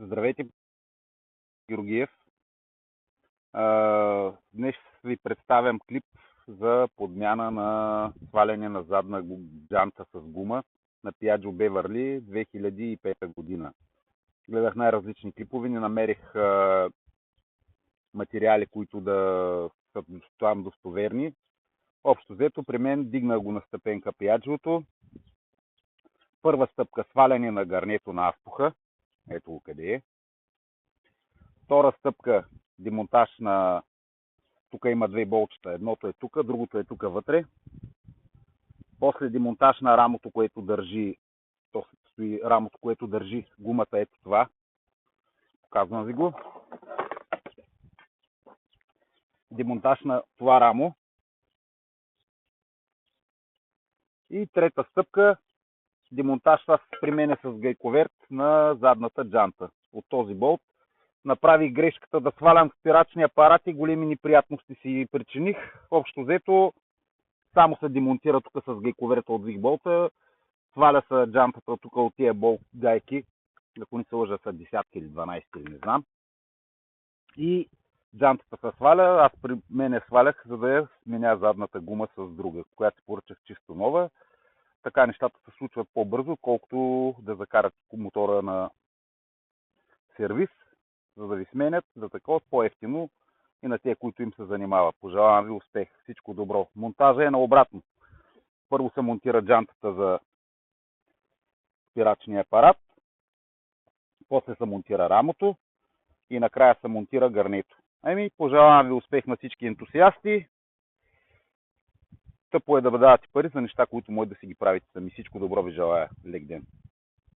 Здравейте, Георгиев. Днес ви представям клип за подмяна на сваляне на задна джанта с гума на Piaggio Beverly 2005 година. Гледах най-различни клипове, не намерих материали, които да са там достоверни. Общо взето при мен дигна го на стъпенка Piaggio-то. Първа стъпка сваляне на гарнето на автоха. Ето го къде е. Втора стъпка демонтаж на... Тук има две болчета. Едното е тук, другото е тук вътре. После демонтаж на рамото, което държи... То стои рамото, което държи гумата. Ето това. Показвам ви го. Демонтаж на това рамо. И трета стъпка. Демонтаж при мен с гайковерт на задната джанта. От този болт. Направих грешката да свалям спирачни апарати, големи неприятности си причиних. Общо взето само се демонтира тук с гайковерта от Вигболта. Сваля се джантата тук от тия болт гайки, ако не се лъжа са 10 или 12 или не знам. И джантата се сваля, аз при мене свалях, за да я сменя задната гума с друга, която си поръчах чисто нова. Така нещата се случват по-бързо, колкото да закарат мотора на сервис, за да ви сменят, за такова по-ефтино и на тези, които им се занимават. Пожелавам ви успех, всичко добро. Монтажа е наобратно. Първо се монтира джантата за спирачния апарат, после се монтира рамото и накрая се монтира гарнето. Пожелавам ви успех на всички ентусиасти. Тъпо е да давате пари за неща, които може да си ги правите сами. Всичко добро ви желая. Лек ден.